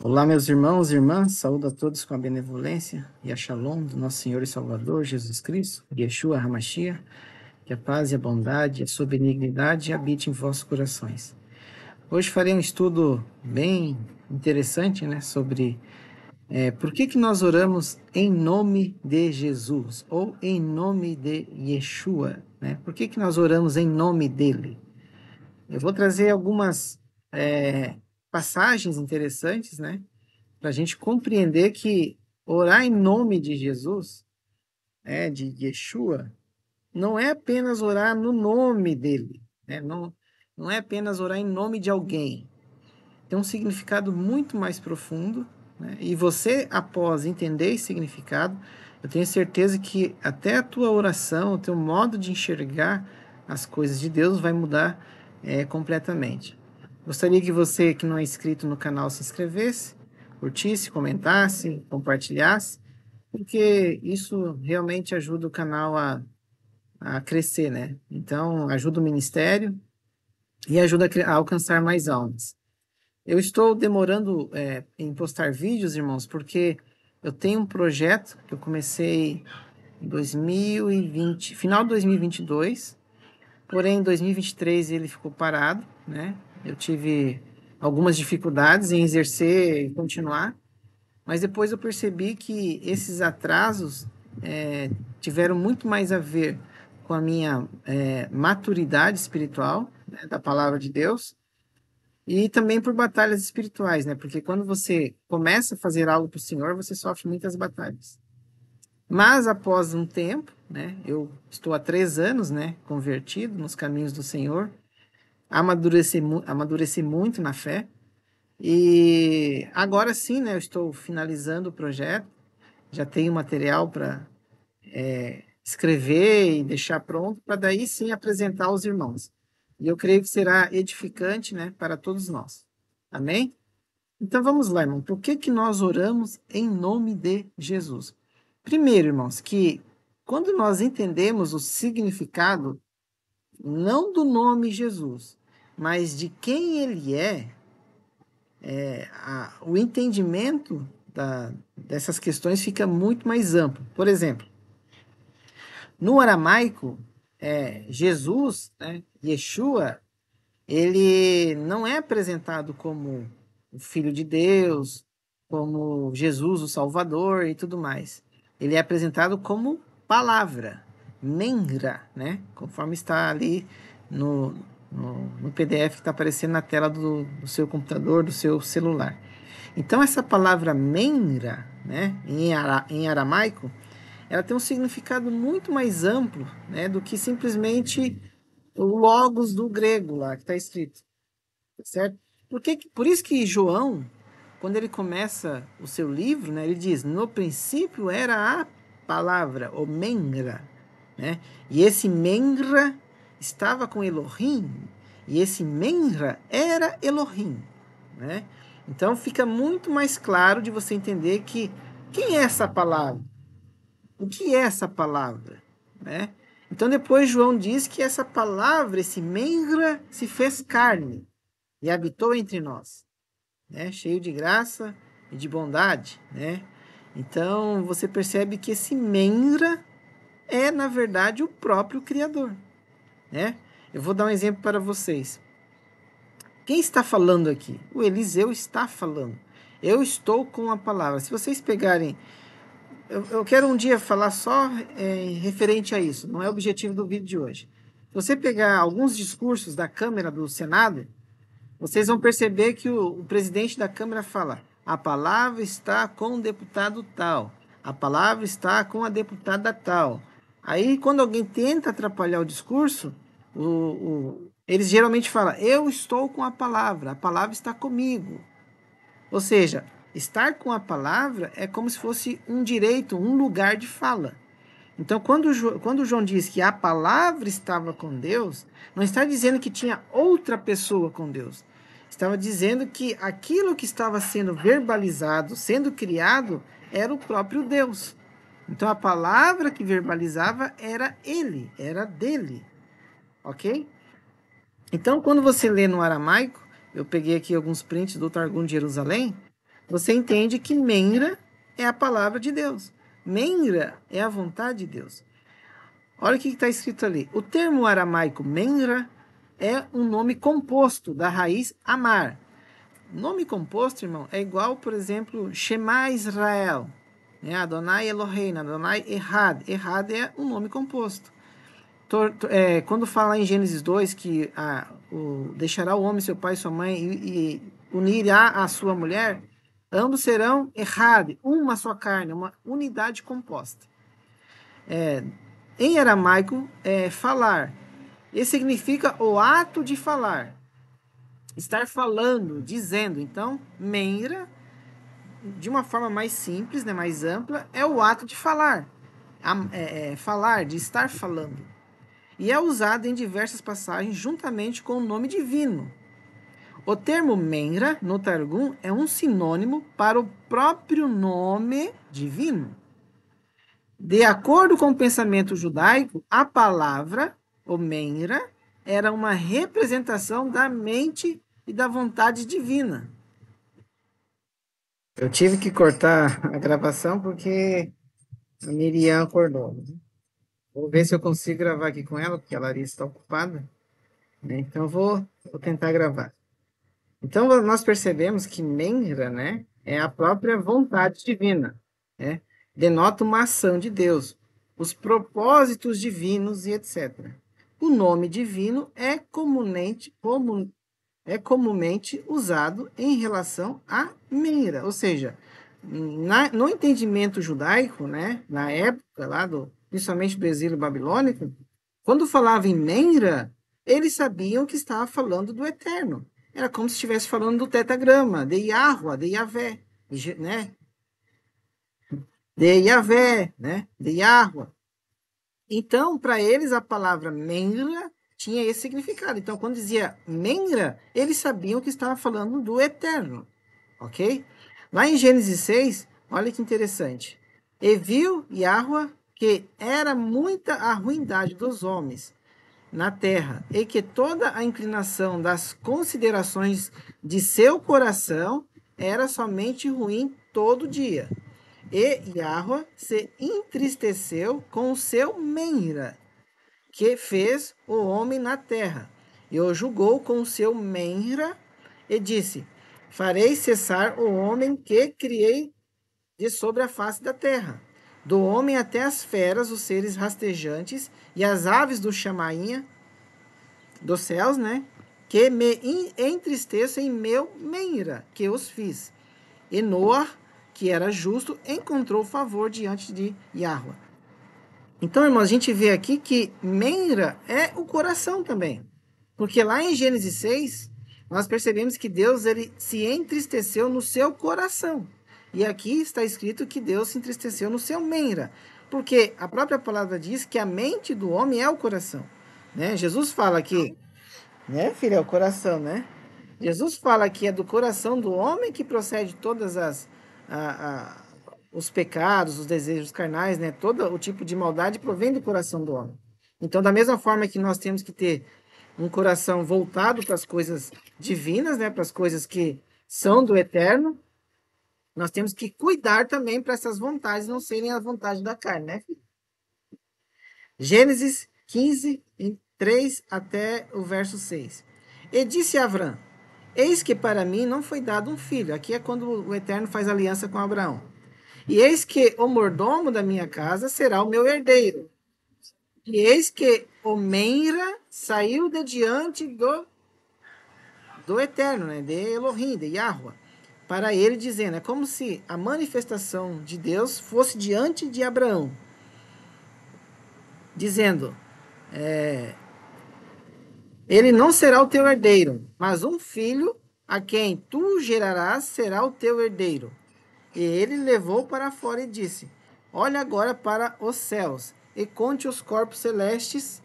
Olá, meus irmãos e irmãs, saúdo a todos com a benevolência e a shalom do nosso Senhor e Salvador Jesus Cristo, Yeshua HaMashiach, que a paz e a bondade e a sua benignidade habite em vossos corações. Hoje farei um estudo bem interessante, sobre por que nós oramos em nome de Jesus, ou em nome de Yeshua, Por que nós oramos em nome dele? Eu vou trazer algumas passagens interessantes, para a gente compreender que orar em nome de Jesus, de Yeshua, não é apenas orar no nome dele, Não, não é apenas orar em nome de alguém. Tem um significado muito mais profundo, E você, após entender esse significado, eu tenho certeza que até a tua oração, o teu modo de enxergar as coisas de Deus vai mudar completamente. Gostaria que você que não é inscrito no canal se inscrevesse, curtisse, comentasse, compartilhasse, porque isso realmente ajuda o canal a crescer, Então, ajuda o ministério e ajuda a alcançar mais almas. Eu estou demorando em postar vídeos, irmãos, porque eu tenho um projeto que eu comecei em 2020, final de 2022, porém em 2023 ele ficou parado, Eu tive algumas dificuldades em exercer e continuar, mas depois eu percebi que esses atrasos tiveram muito mais a ver com a minha maturidade espiritual, da palavra de Deus, e também por batalhas espirituais, Porque quando você começa a fazer algo para o Senhor, você sofre muitas batalhas. Mas após um tempo, Eu estou há 3 anos, Convertido nos caminhos do Senhor, amadureci muito na fé. E agora sim, Eu estou finalizando o projeto. Já tenho material para escrever e deixar pronto, para daí sim apresentar aos irmãos. E eu creio que será edificante, para todos nós. Amém? Então vamos lá, irmão. Por que nós oramos em nome de Jesus? Primeiro, irmãos, que quando nós entendemos o significado, não do nome Jesus, mas de quem ele o entendimento dessas questões fica muito mais amplo. Por exemplo, no aramaico, Jesus, Yeshua, ele não é apresentado como o Filho de Deus, como Jesus, o Salvador e tudo mais. Ele é apresentado como palavra, Menra, Conforme está ali no PDF que está aparecendo na tela do seu computador, do seu celular. Então, essa palavra Menra, em aramaico, ela tem um significado muito mais amplo, do que simplesmente o logos do grego lá que está escrito, tá certo? Por isso que João, quando ele começa o seu livro, ele diz: no princípio era a palavra, o Mengra, E esse Mengra estava com Elohim, e esse Menra era Elohim, Então fica muito mais claro de você entender que quem é essa palavra? O que é essa palavra? Então depois João diz que essa palavra, esse Menra, se fez carne e habitou entre nós, cheio de graça e de bondade, Então você percebe que esse Menra é, na verdade, o próprio Criador, Eu vou dar um exemplo para vocês. Quem está falando aqui? O Eliseu está falando. Eu estou com a palavra. Se vocês pegarem... Eu quero um dia falar só referente a isso. Não é o objetivo do vídeo de hoje. Se você pegar alguns discursos da Câmara do Senado, vocês vão perceber que o presidente da Câmara fala: a palavra está com o deputado tal, a palavra está com a deputada tal. Aí, quando alguém tenta atrapalhar o discurso, eles geralmente falam: eu estou com a palavra está comigo. Ou seja, estar com a palavra é como se fosse um direito, um lugar de fala. Então, quando João diz que a palavra estava com Deus, não está dizendo que tinha outra pessoa com Deus. Estava dizendo que aquilo que estava sendo verbalizado, sendo criado, era o próprio Deus. Então, a palavra que verbalizava era ele, era dele. Ok? Então, quando você lê no aramaico, eu peguei aqui alguns prints do Targum de Jerusalém, você entende que Menra é a palavra de Deus. Menra é a vontade de Deus. Olha o que está escrito ali. O termo aramaico Menra é um nome composto da raiz amar. Nome composto, irmão, é igual, por exemplo, Shema Israel, né? Adonai Eloheinu, Adonai Errad. Errad é um nome composto. Quando fala em Gênesis 2 que deixará o homem, seu pai e sua mãe e unirá a sua mulher, ambos serão Errad, uma só carne, uma unidade composta. Em aramaico, falar. Isso significa o ato de falar. Estar falando, dizendo. Então, Menra, de uma forma mais simples, né, mais ampla, é o ato de falar. Falar, de estar falando. E é usado em diversas passagens juntamente com o nome divino. O termo Menra, no Targum, é um sinônimo para o próprio nome divino. De acordo com o pensamento judaico, a palavra, o Menra, era uma representação da mente e da vontade divina. Eu tive que cortar a gravação porque a Miriam acordou. Vou ver se eu consigo gravar aqui com ela, porque a Larissa está ocupada. Né? Então, vou tentar gravar. Então, nós percebemos que Menra, né, é a própria vontade divina. Né? Denota uma ação de Deus, os propósitos divinos e etc. O nome divino é comumente usado em relação a Menra, ou seja, no entendimento judaico, né, na época lá principalmente do exílio babilônico, quando falava em Menra, eles sabiam que estava falando do Eterno. Era como se estivesse falando do tetragrama, de Yahweh, de Yahvé, né? De Yahvé, né? De Yahweh. Então, para eles, a palavra Menra tinha esse significado. Então, quando dizia Menra, eles sabiam que estava falando do Eterno. Ok? Lá em Gênesis 6, olha que interessante. E viu Yahweh que era muita a ruindade dos homens na terra, e que toda a inclinação das considerações de seu coração era somente ruim todo dia. E Yahweh se entristeceu com o seu Menra, que fez o homem na terra, e o julgou com o seu Menra, e disse: Farei cessar o homem que criei de sobre a face da terra, do homem até as feras, os seres rastejantes, e as aves do chamainha, dos céus, né? Que me entristeço em meu Menra, que os fiz. E Noah, que era justo, encontrou favor diante de Yahweh. Então, irmãos, a gente vê aqui que Menra é o coração também. Porque lá em Gênesis 6, nós percebemos que Deus ele se entristeceu no seu coração. E aqui está escrito que Deus se entristeceu no seu Menra. Porque a própria palavra diz que a mente do homem é o coração. Né? Jesus fala que, né, filho, é o coração, né? Jesus fala que é do coração do homem que procede todas os pecados, os desejos carnais, né? Todo o tipo de maldade provém do coração do homem. Então, da mesma forma que nós temos que ter um coração voltado para as coisas divinas, né? Para as coisas que são do eterno, nós temos que cuidar também para essas vontades não serem a vontade da carne, né, filho? Gênesis 15, 3 até o verso 6. E disse Avram: Eis que para mim não foi dado um filho. Aqui é quando o Eterno faz aliança com Abraão. E eis que o mordomo da minha casa será o meu herdeiro. E eis que o Menra saiu de diante do Eterno, né? De Elohim, de Yahweh, para ele dizendo, é como se a manifestação de Deus fosse diante de Abraão, dizendo, ele não será o teu herdeiro, mas um filho a quem tu gerarás será o teu herdeiro. E ele levou para fora e disse, olha agora para os céus e conte os corpos celestes,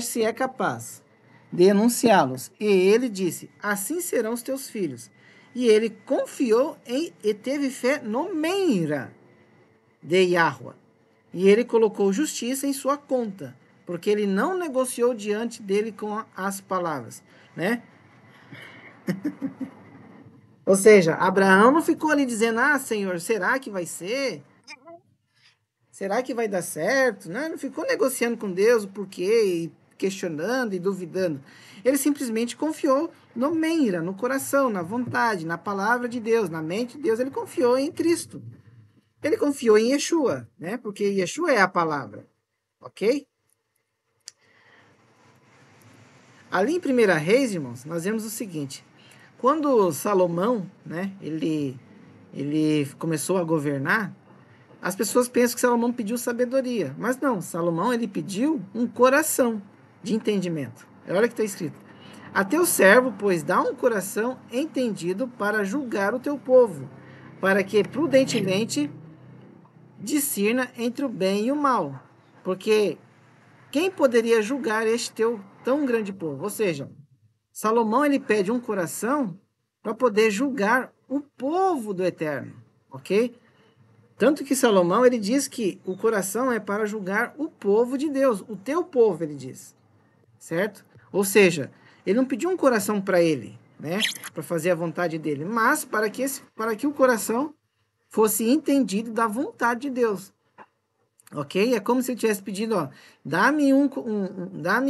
se é capaz de anunciá-los. E ele disse, assim serão os teus filhos. E ele confiou e teve fé no Menra de Yahweh. E ele colocou justiça em sua conta, porque ele não negociou diante dele com as palavras, né? Ou seja, Abraão não ficou ali dizendo, ah, Senhor, será que vai ser? Será que vai dar certo? Não, não ficou negociando com Deus o porquê, e questionando e duvidando. Ele simplesmente confiou no Meira, no coração, na vontade, na palavra de Deus, na mente de Deus. Ele confiou em Cristo. Ele confiou em Yeshua, né? Porque Yeshua é a palavra, ok? Ali em 1 Reis, irmãos, nós vemos o seguinte. Quando Salomão, né, ele começou a governar, as pessoas pensam que Salomão pediu sabedoria, mas não, Salomão ele pediu um coração de entendimento. Olha o que está escrito. A teu servo, pois, dá um coração entendido para julgar o teu povo, para que prudentemente discirna entre o bem e o mal. Porque quem poderia julgar este teu tão grande povo? Ou seja, Salomão ele pede um coração para poder julgar o povo do Eterno, ok? Tanto que Salomão, ele diz que o coração é para julgar o povo de Deus, o teu povo, ele diz, certo? Ou seja, ele não pediu um coração para ele, né, para fazer a vontade dele, mas para que o coração fosse entendido da vontade de Deus, ok? É como se ele tivesse pedido, ó, dá-me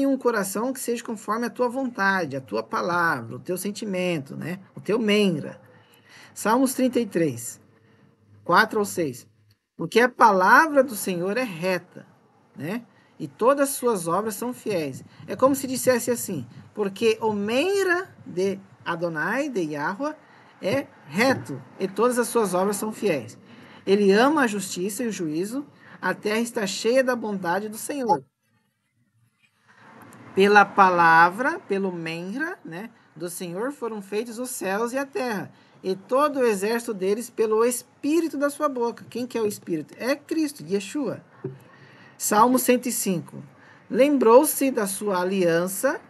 um coração que seja conforme a tua vontade, a tua palavra, o teu sentimento, né, o teu menra. Salmos 33. 4 ou 6. Porque a palavra do Senhor é reta, né? E todas as suas obras são fiéis. É como se dissesse assim, porque o meira de Adonai, de Yahweh, é reto, e todas as suas obras são fiéis. Ele ama a justiça e o juízo, a terra está cheia da bondade do Senhor. Pela palavra, pelo menra, né, do Senhor foram feitos os céus e a terra, e todo o exército deles pelo Espírito da sua boca. Quem que é o Espírito? É Cristo, Yeshua. Salmo 105. Lembrou-se da sua aliança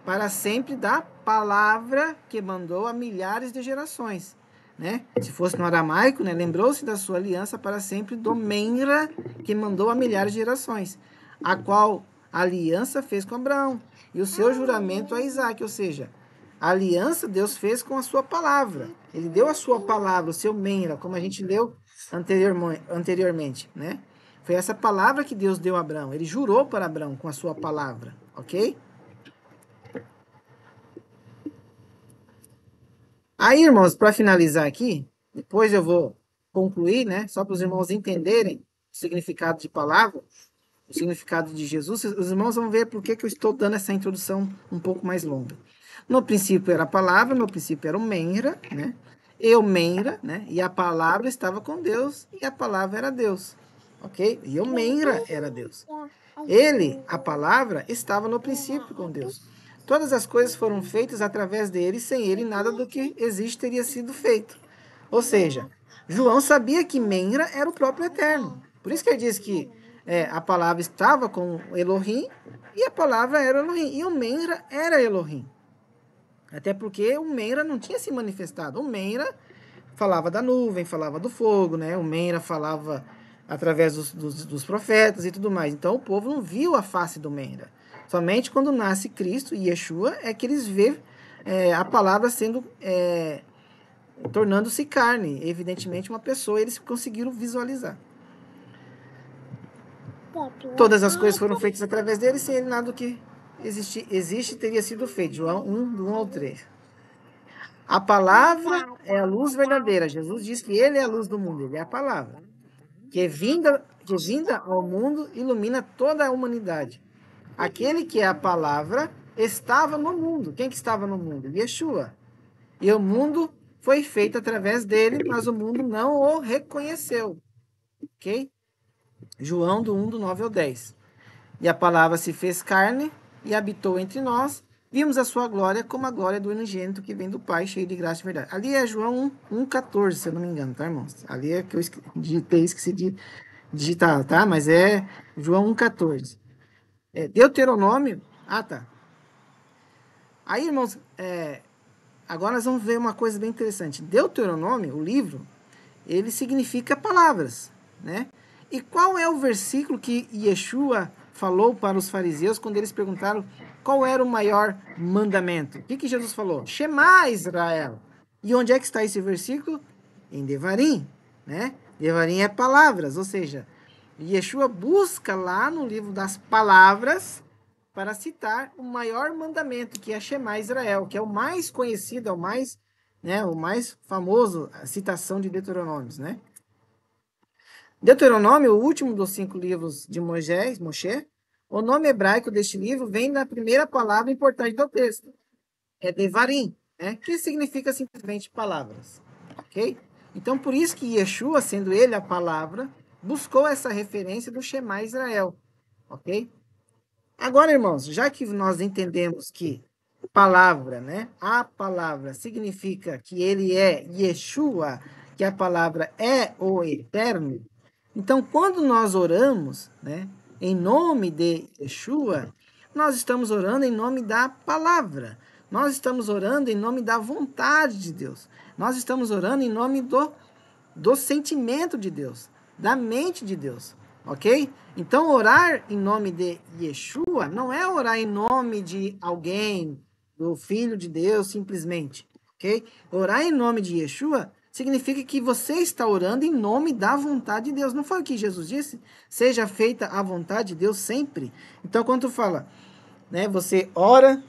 para sempre da palavra que mandou a milhares de gerações. Né? Se fosse no aramaico, né? Lembrou-se da sua aliança para sempre do menra que mandou a milhares de gerações, a qual a aliança fez com Abraão e o seu juramento a Isaac, ou seja, a aliança Deus fez com a sua palavra. Ele deu a sua palavra, o seu menra, como a gente leu anteriormente, né? Foi essa palavra que Deus deu a Abraão. Ele jurou para Abraão com a sua palavra, ok? Aí, irmãos, para finalizar aqui, depois eu vou concluir, né? Só para os irmãos entenderem o significado de palavra, o significado de Jesus. Os irmãos vão ver por que eu estou dando essa introdução um pouco mais longa. No princípio era a palavra, no princípio era o menra, né? Eu menra, né? E a palavra estava com Deus e a palavra era Deus, ok? E o menra era Deus. Ele, a palavra, estava no princípio com Deus. Todas as coisas foram feitas através dele, sem ele nada do que existe teria sido feito. Ou seja, João sabia que Menra era o próprio Eterno. Por isso que ele diz que a palavra estava com Elohim e a palavra era Elohim. E o Menra era Elohim. Até porque o Menra não tinha se manifestado. O Menra falava da nuvem, falava do fogo, né? O Menra falava através dos profetas e tudo mais. Então o povo não viu a face do Menra. Somente quando nasce Cristo e Yeshua é que eles vê a palavra sendo tornando-se carne. Evidentemente uma pessoa eles conseguiram visualizar. Todas as coisas foram feitas através dele, sem ele nada do que existe teria sido feito. João 1, do 1 ao 3. A palavra é a luz verdadeira. Jesus diz que ele é a luz do mundo, ele é a palavra. Que vinda ao mundo ilumina toda a humanidade. Aquele que é a palavra estava no mundo. Quem que estava no mundo? Yeshua. E o mundo foi feito através dele, mas o mundo não o reconheceu. Ok? João do 1, do 9 ao 10. E a palavra se fez carne e habitou entre nós. Vimos a sua glória como a glória do unigênito que vem do Pai, cheio de graça e verdade. Ali é João 1,14, se eu não me engano, tá, irmãos? Ali é que eu esqueci de digitar, tá? Mas é João 1,14. Deuteronômio. Ah, tá. Aí, irmãos, agora nós vamos ver uma coisa bem interessante. Deuteronômio, o livro, ele significa palavras, né? E qual é o versículo que Yeshua falou para os fariseus quando eles perguntaram qual era o maior mandamento? O que Jesus falou? Shema Israel. E onde é que está esse versículo? Em Devarim, né? Devarim é palavras, ou seja, Yeshua busca lá no livro das palavras para citar o maior mandamento, que é Shema Israel, que é o mais conhecido, é o mais, né, o mais famoso, a citação de Deuteronômios, né? Deuteronômio, o último dos 5 livros de Moisés, Moshe, o nome hebraico deste livro vem da primeira palavra importante do texto, é Devarim, né? Que significa simplesmente palavras, ok? Então, por isso que Yeshua, sendo ele a palavra, buscou essa referência do Shema Israel, ok? Agora, irmãos, já que nós entendemos que palavra, né? A palavra significa que ele é Yeshua, que a palavra é o eterno. Então, quando nós oramos, né, em nome de Yeshua, nós estamos orando em nome da palavra. Nós estamos orando em nome da vontade de Deus. Nós estamos orando em nome do sentimento de Deus, da mente de Deus, ok? Então, orar em nome de Yeshua não é orar em nome de alguém, do Filho de Deus, simplesmente, ok? Orar em nome de Yeshua significa que você está orando em nome da vontade de Deus. Não foi o que Jesus disse? Seja feita a vontade de Deus sempre. Então, quando tu fala, né, você ora,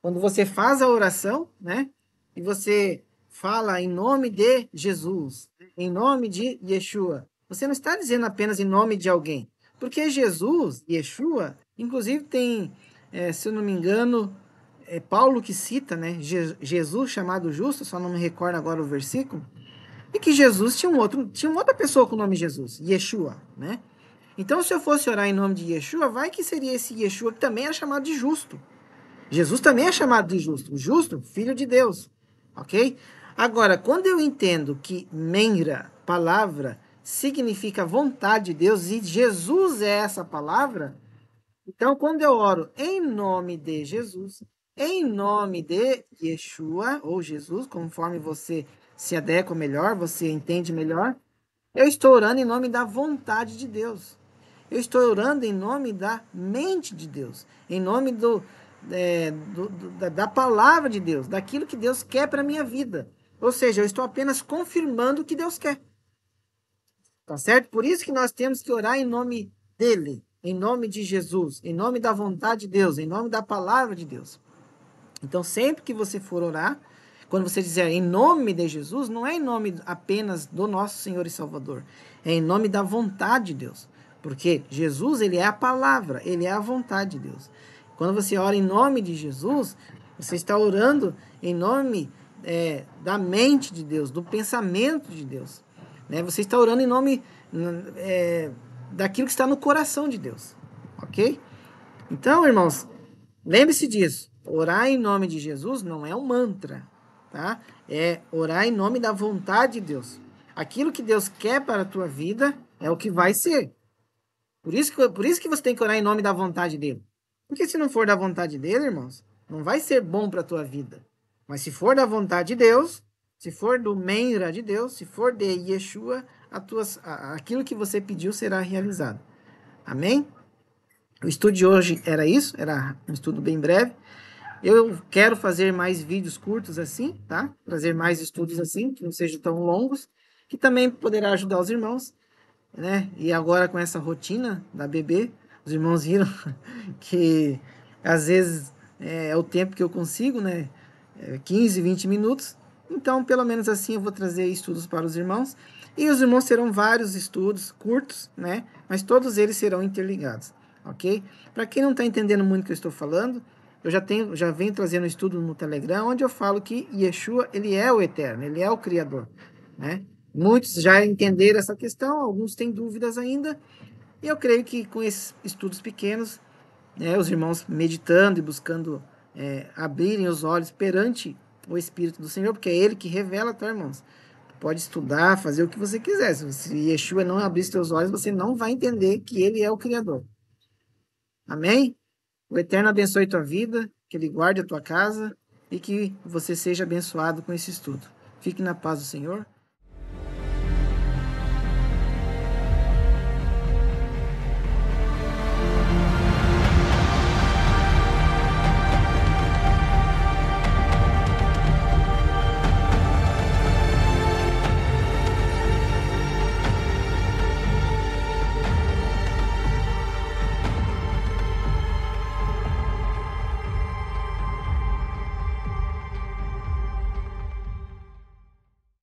quando você faz a oração, né, e você fala em nome de Jesus, em nome de Yeshua, você não está dizendo apenas em nome de alguém, porque Jesus, Yeshua, inclusive tem, se eu não me engano, é Paulo que cita, né, Jesus chamado justo, só não me recordo agora o versículo, e que Jesus tinha uma outra pessoa com o nome Jesus, Yeshua, né? Então, se eu fosse orar em nome de Yeshua, vai que seria esse Yeshua que também é chamado de justo. Jesus também é chamado de justo, o justo, filho de Deus, ok? Agora, quando eu entendo que menra, palavra, significa vontade de Deus e Jesus é essa palavra, então quando eu oro em nome de Jesus, em nome de Yeshua, ou Jesus, conforme você se adequa melhor, você entende melhor, eu estou orando em nome da vontade de Deus. Eu estou orando em nome da mente de Deus, em nome da palavra de Deus, daquilo que Deus quer para a minha vida. Ou seja, eu estou apenas confirmando o que Deus quer. Tá certo? Por isso que nós temos que orar em nome dele, em nome de Jesus, em nome da vontade de Deus, em nome da palavra de Deus. Então, sempre que você for orar, quando você dizer em nome de Jesus, não é em nome apenas do nosso Senhor e Salvador, é em nome da vontade de Deus. Porque Jesus, ele é a palavra, ele é a vontade de Deus. Quando você ora em nome de Jesus, você está orando em nome da mente de Deus, do pensamento de Deus. Né? Você está orando em nome daquilo que está no coração de Deus. Ok? Então, irmãos, lembre-se disso. Orar em nome de Jesus não é um mantra, tá? É orar em nome da vontade de Deus. Aquilo que Deus quer para a tua vida é o que vai ser. Por isso que você tem que orar em nome da vontade dele. Porque se não for da vontade dele, irmãos, não vai ser bom para a tua vida. Mas se for da vontade de Deus, se for do Menra de Deus, se for de Yeshua, aquilo que você pediu será realizado. Amém? O estudo de hoje era isso, era um estudo bem breve. Eu quero fazer mais vídeos curtos assim, tá? Trazer mais estudos assim, que não sejam tão longos, que também poderá ajudar os irmãos, né? E agora com essa rotina da bebê, os irmãos viram que às vezes é o tempo que eu consigo, né? 15, 20 minutos. Então, pelo menos assim eu vou trazer estudos para os irmãos. E os irmãos terão vários estudos curtos, né? Mas todos eles serão interligados, ok? Para quem não está entendendo muito o que eu estou falando, eu já venho trazendo um estudo no Telegram, onde eu falo que Yeshua, ele é o Eterno, ele é o Criador, né? Muitos já entenderam essa questão, alguns têm dúvidas ainda, e eu creio que com esses estudos pequenos, né, os irmãos meditando e buscando abrirem os olhos perante o Espírito do Senhor, porque é Ele que revela, tá, irmãos? Pode estudar, fazer o que você quiser. Se Yeshua não abrir seus olhos, você não vai entender que Ele é o Criador. Amém? O Eterno abençoe tua vida, que Ele guarde a tua casa e que você seja abençoado com esse estudo. Fique na paz do Senhor.